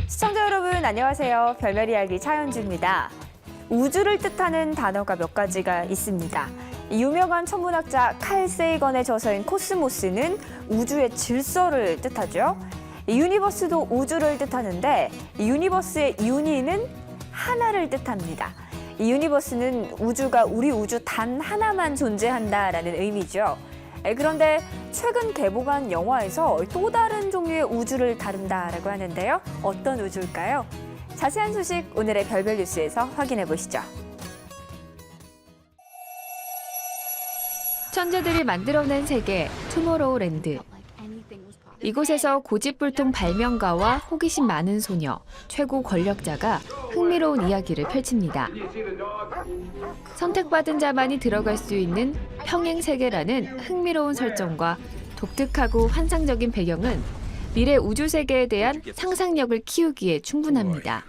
시청자 여러분 안녕하세요. 별별 이야기 차현주입니다. 우주를 뜻하는 단어가 몇 가지가 있습니다. 유명한 천문학자 칼 세이건의 저서인 코스모스는 우주의 질서를 뜻하죠. 유니버스도 우주를 뜻하는데 유니버스의 유니는 하나를 뜻합니다. 이 유니버스는 우주가 우리 우주 단 하나만 존재한다라는 의미죠. 그런데 최근 개봉한 영화에서 또 다른 종류의 우주를 다룬다라고 하는데요. 어떤 우주일까요? 자세한 소식 오늘의 별별 뉴스에서 확인해 보시죠. 천재들이 만들어낸 세계 투모로우랜드. 이곳에서 고집불통 발명가와 호기심 많은 소녀, 최고 권력자가 흥미로운 이야기를 펼칩니다. 선택받은 자만이 들어갈 수 있는 평행 세계라는 흥미로운 설정과 독특하고 환상적인 배경은 미래 우주 세계에 대한 상상력을 키우기에 충분합니다.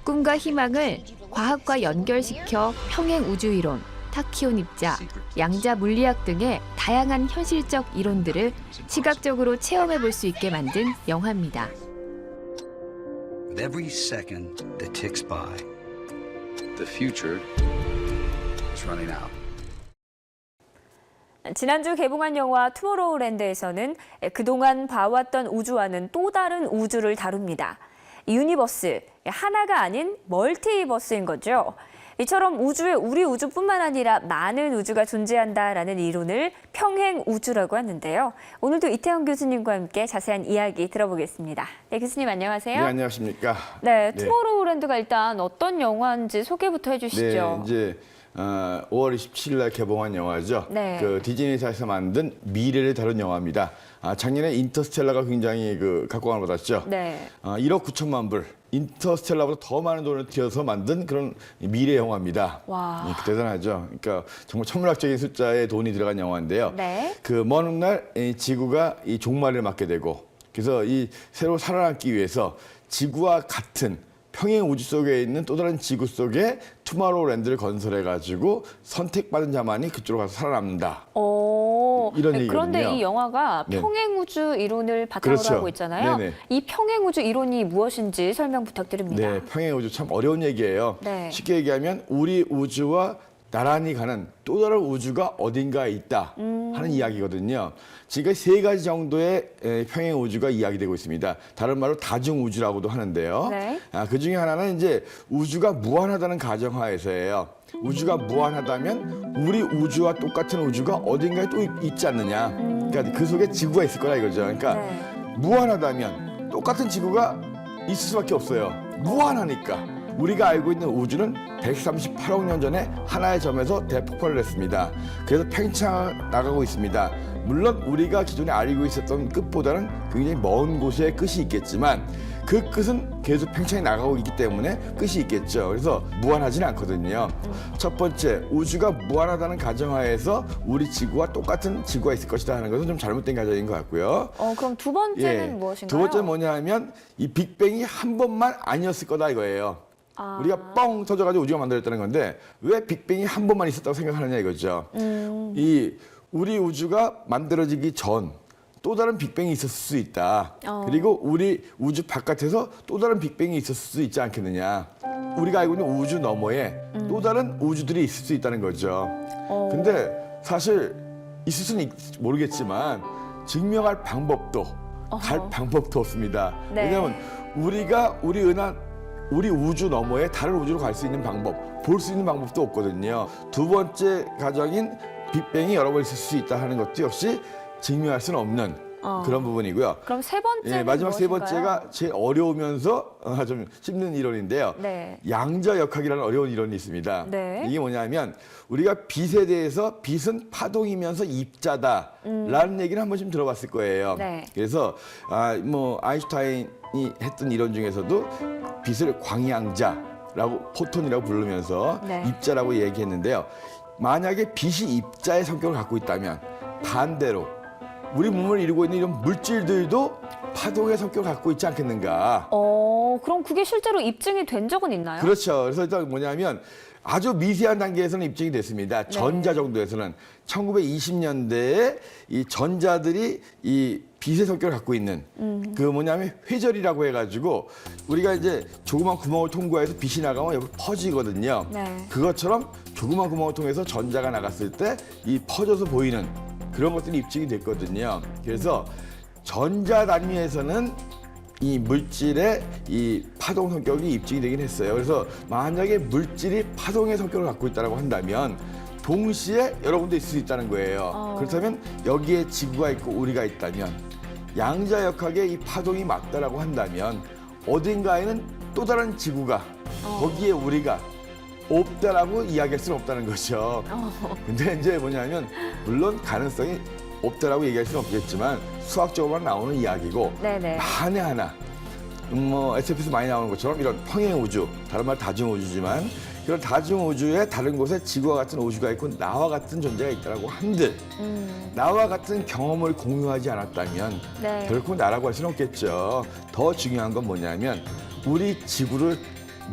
꿈과 희망을 과학과 연결시켜 평행 우주 이론, 타키온 입자, 양자 물리학 등의 다양한 현실적 이론들을 시각적으로 체험해 볼 수 있게 만든 영화입니다. Every second that ticks by, the future is running out. 지난주 개봉한 영화 투모로우랜드에서는 그동안 봐왔던 우주와는 또 다른 우주를 다룹니다. 유니버스, 하나가 아닌 멀티버스인 거죠. 이처럼 우주에 우리 우주뿐만 아니라 많은 우주가 존재한다라는 이론을 평행 우주라고 하는데요. 오늘도 이태영 교수님과 함께 자세한 이야기 들어보겠습니다. 네, 교수님 안녕하세요. 네, 안녕하십니까. 네, 투모로우랜드가 일단 어떤 영화인지 소개부터 해주시죠. 네, 이제 5월 27일 날 개봉한 영화죠. 네. 그 디즈니사에서 만든 미래를 다룬 영화입니다. 작년에 인터스텔라가 굉장히 각광을 받았죠. 네. 1억 9천만 불. 인터스텔라보다 더 많은 돈을 들여서 만든 그런 미래 영화입니다. 와. 대단하죠. 그러니까 정말 천문학적인 숫자의 돈이 들어간 영화인데요. 네. 그 먼 훗날 지구가 이 종말을 맞게 되고, 그래서 이 새로 살아남기 위해서 지구와 같은 평행 우주 속에 있는 또 다른 지구 속에 투모로우랜드를 건설해가지고 선택받은 자만이 그쪽으로 가서 살아남는다. 이런 얘기거든요. 그런데 이 영화가 네. 평행 우주 이론을 바탕으로 그렇죠. 하고 있잖아요. 네네. 이 평행 우주 이론이 무엇인지 설명 부탁드립니다. 네, 평행 우주 참 어려운 얘기예요. 네. 쉽게 얘기하면 우리 우주와 나란히 가는 또 다른 우주가 어딘가에 있다 하는 이야기거든요. 지금 3가지 정도의 평행 우주가 이야기되고 있습니다. 다른 말로 다중 우주라고도 하는데요. 네. 그 중에 하나는 이제 우주가 무한하다는 가정하에서예요. 우주가 무한하다면 우리 우주와 똑같은 우주가 어딘가에 또 있지 않느냐. 그러니까 그 속에 지구가 있을 거라 이거죠. 그러니까 네. 무한하다면 똑같은 지구가 있을 수밖에 없어요. 무한하니까. 우리가 알고 있는 우주는 138억 년 전에 하나의 점에서 대폭발을 했습니다. 그래서 팽창 나가고 있습니다. 물론 우리가 기존에 알고 있었던 끝보다는 굉장히 먼 곳에 끝이 있겠지만 그 끝은 계속 팽창이 나가고 있기 때문에 끝이 있겠죠. 그래서 무한하지는 않거든요. 첫 번째, 우주가 무한하다는 가정하에서 우리 지구와 똑같은 지구가 있을 것이다 하는 것은 좀 잘못된 가정인 것 같고요. 그럼 두 번째는 무엇인가요? 두 번째는 뭐냐 하면 이 빅뱅이 한 번만 아니었을 거다 이거예요. 우리가 뻥 터져가지고 우주가 만들었다는 건데 왜 빅뱅이 한 번만 있었다고 생각하느냐 이거죠. 이 우리 우주가 만들어지기 전 또 다른 빅뱅이 있었을 수 있다. 그리고 우리 우주 바깥에서 또 다른 빅뱅이 있었을 수 있지 않겠느냐. 우리가 알고 있는 우주 너머에 또 다른 우주들이 있을 수 있다는 거죠. 근데 사실 있을 수는 모르겠지만 증명할 방법도 갈 방법도 없습니다. 네. 왜냐하면 우리가 우리 우주 너머에 다른 우주로 갈 수 있는 방법, 볼 수 있는 방법도 없거든요. 두 번째 가정인 빅뱅이 여러 번 있을 수 있다 하는 것도 역시 증명할 수는 없는 그런 부분이고요. 그럼 세 번째는 마지막 세 무엇인가요? 번째가 제일 어려우면서 좀 힘든 이론인데요. 네. 양자역학이라는 어려운 이론이 있습니다. 네. 이게 뭐냐면 우리가 빛에 대해서 빛은 파동이면서 입자다라는 얘기를 한 번쯤 들어봤을 거예요. 네. 그래서 아인슈타인이 했던 이론 중에서도 빛을 광양자라고 포톤이라고 부르면서 네. 입자라고 얘기했는데요. 만약에 빛이 입자의 성격을 갖고 있다면 반대로 우리 몸을 이루고 있는 이런 물질들도 파동의 성격을 갖고 있지 않겠는가. 그럼 그게 실제로 입증이 된 적은 있나요? 그렇죠. 그래서 일단 뭐냐면 아주 미세한 단계에서는 입증이 됐습니다. 전자 정도에서는 1920년대에 이 전자들이 이 빛의 성격을 갖고 있는 그 뭐냐면 회절이라고 해가지고 우리가 이제 조그만 구멍을 통과해서 빛이 나가면 여기 퍼지거든요. 네. 그것처럼 조그만 구멍을 통해서 전자가 나갔을 때 이 퍼져서 보이는 그런 것들이 입증이 됐거든요. 그래서 전자 단위에서는 이 물질의 이 파동 성격이 입증이 되긴 했어요. 그래서 만약에 물질이 파동의 성격을 갖고 있다고 한다면 동시에 여러 군데 있을 수 있다는 거예요. 그렇다면 여기에 지구가 있고 우리가 있다면 양자역학의 이 파동이 맞다라고 한다면 어딘가에는 또 다른 지구가 거기에 우리가 없다라고 이야기할 수는 없다는 거죠. 근데 이제 뭐냐면 물론 가능성이 없다라고 얘기할 수는 없겠지만 수학적으로만 나오는 이야기고 네네. 만에 하나 뭐 SF에서 많이 나오는 것처럼 이런 평행 우주, 다른 말 다중 우주지만 그런 다중 우주에 다른 곳에 지구와 같은 우주가 있고 나와 같은 존재가 있다라고 한들 나와 같은 경험을 공유하지 않았다면 네. 결코 나라고 할 수는 없겠죠. 더 중요한 건 뭐냐면 우리 지구를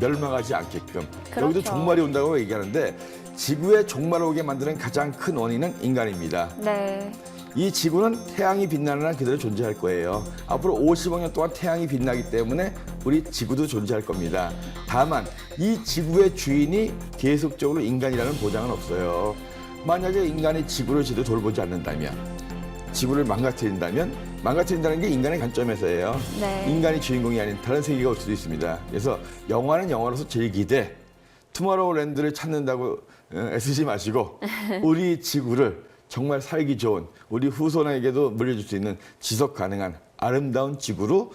멸망하지 않게끔 그렇죠. 여기도 종말이 온다고 얘기하는데 지구에 종말을 오게 만드는 가장 큰 원인은 인간입니다. 네. 이 지구는 태양이 빛나는 한 그대로 존재할 거예요. 앞으로 50억 년 동안 태양이 빛나기 때문에 우리 지구도 존재할 겁니다. 다만 이 지구의 주인이 계속적으로 인간이라는 보장은 없어요. 만약에 인간이 지구를 제대로 돌보지 않는다면, 지구를 망가뜨린다는 게 인간의 관점에서예요. 네. 인간이 주인공이 아닌 다른 세계가 올 수도 있습니다. 그래서 영화는 영화로서 즐기되 투모로우랜드를 찾는다고 애쓰지 마시고 우리 지구를 정말 살기 좋은 우리 후손에게도 물려줄 수 있는 지속 가능한 아름다운 지구로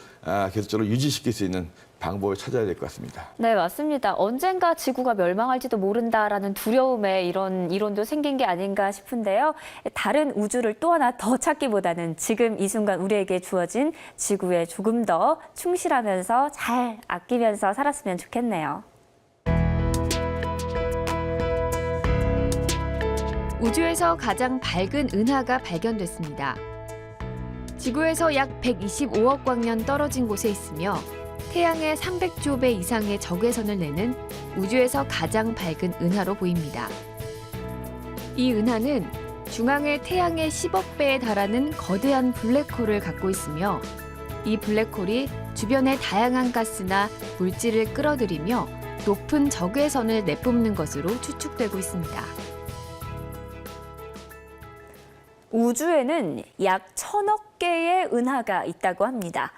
계속적으로 유지시킬 수 있는 방법을 찾아야 될 것 같습니다. 네, 맞습니다. 언젠가 지구가 멸망할지도 모른다라는 두려움에 이런 이론도 생긴 게 아닌가 싶은데요. 다른 우주를 또 하나 더 찾기보다는 지금 이 순간 우리에게 주어진 지구에 조금 더 충실하면서 잘 아끼면서 살았으면 좋겠네요. 우주에서 가장 밝은 은하가 발견됐습니다. 지구에서 약 125억 광년 떨어진 곳에 있으며 태양의 300조 배 이상의 적외선을 내는 우주에서 가장 밝은 은하로 보입니다. 이 은하는 중앙에 태양의 10억 배에 달하는 거대한 블랙홀을 갖고 있으며 이 블랙홀이 주변의 다양한 가스나 물질을 끌어들이며 높은 적외선을 내뿜는 것으로 추측되고 있습니다. 우주에는 약 1,000억 개의 은하가 있다고 합니다.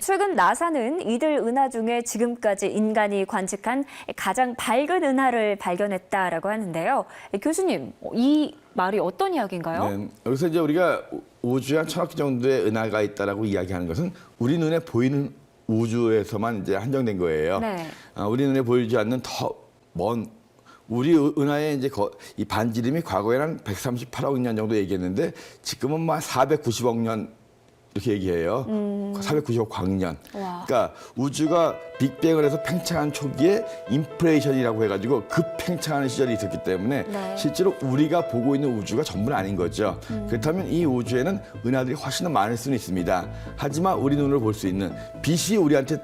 최근 나사는 이들 은하 중에 지금까지 인간이 관측한 가장 밝은 은하를 발견했다라고 하는데요. 교수님, 이 말이 어떤 이야기인가요? 네, 여기서 이제 우리가 우주에 한 1,000억 개 정도의 은하가 있다라고 이야기하는 것은 우리 눈에 보이는 우주에서만 이제 한정된 거예요. 네. 우리 눈에 보이지 않는 더 먼 우리 은하의 이제 이 반지름이 과거에는 한 138억 년 정도 얘기했는데 지금은 막 490억 년 이렇게 얘기해요. 490억 광년. 와. 그러니까 우주가 빅뱅을 해서 팽창한 초기에 인플레이션이라고 해가지고 급팽창하는 시절이 있었기 때문에 네. 실제로 우리가 보고 있는 우주가 전부는 아닌 거죠. 그렇다면 이 우주에는 은하들이 훨씬 더 많을 수는 있습니다. 하지만 우리 눈으로 볼 수 있는 빛이 우리한테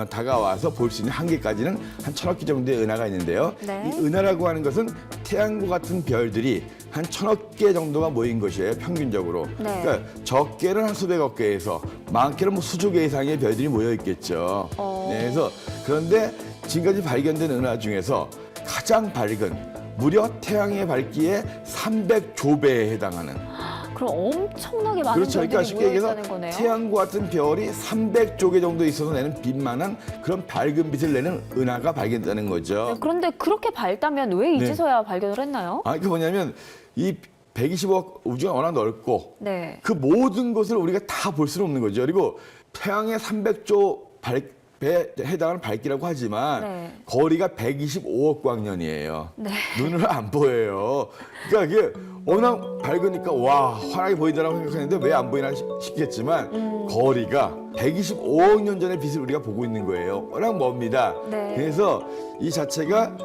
다가와서 볼 수 있는 한계까지는 한 1,000억 개 정도의 은하가 있는데요. 네. 이 은하라고 하는 것은 태양과 같은 별들이 한 1,000억 개 정도가 모인 것이에요, 평균적으로. 네. 그러니까 적게는 한 수백억 개에서 많게는 뭐 수조 개 이상의 별들이 모여 있겠죠. 네, 그래서 그런데 지금까지 발견된 은하 중에서 가장 밝은 무려 태양의 밝기의 300조 배에 해당하는. 그럼 엄청나게 많은 그렇죠. 그러니까 별들이 쉽게 얘기해서 모여있다는 거네요. 태양과 같은 별이 300조 개 정도 있어서 내는 빛만한 그런 밝은 빛을 내는 은하가 발견됐다는 거죠. 그런데 그렇게 밝다면 왜 이제서야 발견을 했나요? 그 뭐냐면 이 125억 우주가 워낙 넓고 네. 그 모든 것을 우리가 다 볼 수는 없는 거죠. 그리고 태양의 300조 배에 해당하는 밝기라고 하지만 네. 거리가 125억 광년이에요. 네. 눈으로 안 보여요. 그러니까 이게 워낙 밝으니까 와 환하게 보인다라고 생각했는데 왜 안 보이나 싶겠지만 거리가 125억 년 전의 빛을 우리가 보고 있는 거예요. 워낙 멉니다. 네. 그래서 이 자체가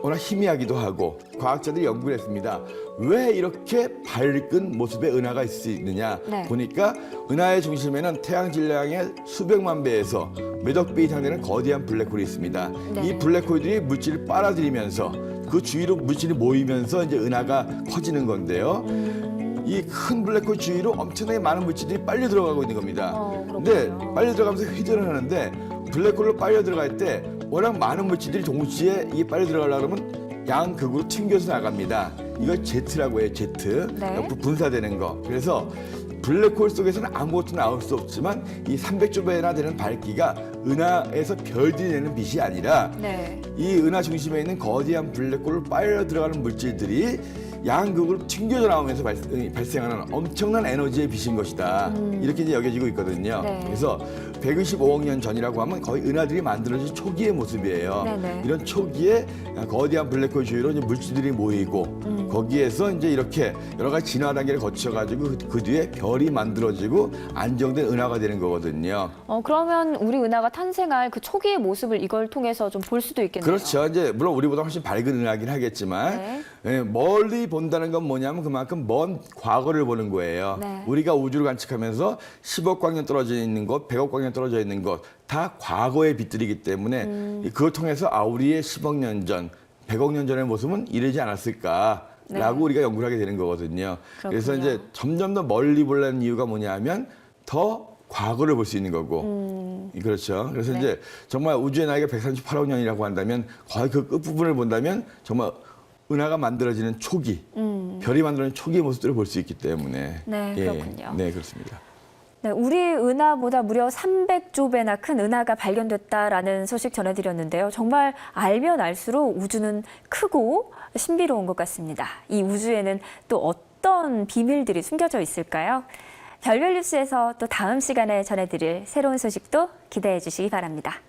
워낙 희미하기도 하고 과학자들이 연구를 했습니다. 왜 이렇게 밝은 모습의 은하가 있을 수 있느냐 네. 보니까 은하의 중심에는 태양 질량의 수백만 배에서 몇억 배 이상 되는 거대한 블랙홀이 있습니다. 네. 이 블랙홀들이 물질을 빨아들이면서 그 주위로 물질이 모이면서 이제 은하가 커지는 건데요. 이 큰 블랙홀 주위로 엄청나게 많은 물질이 빨려 들어가고 있는 겁니다. 근데 빨려 들어가면서 회전을 하는데 블랙홀로 빨려 들어갈 때 워낙 많은 물질들이 동시에 이게 빨려 들어가려고 하면 양극으로 튕겨서 나갑니다. 이걸 제트라고 해요, 제트. 네. 옆으로 분사되는 거. 그래서 블랙홀 속에서는 아무것도 나올 수 없지만 이 300조 배나 되는 밝기가 은하에서 별들이 내는 빛이 아니라 네. 이 은하 중심에 있는 거대한 블랙홀로 빨려 들어가는 물질들이 양극으로 튕겨져 나오면서 발생하는 엄청난 에너지의 빛인 것이다. 이렇게 이제 여겨지고 있거든요. 네. 그래서 125억 년 전이라고 하면 거의 은하들이 만들어진 초기의 모습이에요. 네네. 이런 초기에 거대한 블랙홀 주위로 이제 물질들이 모이고 거기에서 이제 이렇게 여러 가지 진화 단계를 거쳐가지고 그 뒤에 별이 만들어지고 안정된 은하가 되는 거거든요. 그러면 우리 은하가 탄생할 그 초기의 모습을 이걸 통해서 좀 볼 수도 있겠네요. 그렇죠. 이제 물론 우리보다 훨씬 밝은 은하긴 하겠지만 네. 예, 멀리 본다는 건 뭐냐면 그만큼 먼 과거를 보는 거예요. 네. 우리가 우주를 관측하면서 10억 광년 떨어져 있는 것, 100억 광년 떨어져 있는 것 다 과거의 빛들이기 때문에 그걸 통해서 우리의 10억 년 전, 100억 년 전의 모습은 이러지 않았을까라고 네. 우리가 연구를 하게 되는 거거든요. 그래서 그렇군요. 이제 점점 더 멀리 보려는 이유가 뭐냐면 더 과거를 볼 수 있는 거고. 그렇죠. 그래서 네. 이제 정말 우주의 나이가 138억 년이라고 한다면 거의 그 끝부분을 본다면 정말 은하가 만들어지는 초기, 별이 만들어지는 초기의 모습들을 볼 수 있기 때문에. 네, 그렇군요. 네, 그렇습니다. 네, 우리 은하보다 무려 300조 배나 큰 은하가 발견됐다라는 소식 전해드렸는데요. 정말 알면 알수록 우주는 크고 신비로운 것 같습니다. 이 우주에는 또 어떤 비밀들이 숨겨져 있을까요? 별별 뉴스에서 또 다음 시간에 전해드릴 새로운 소식도 기대해 주시기 바랍니다.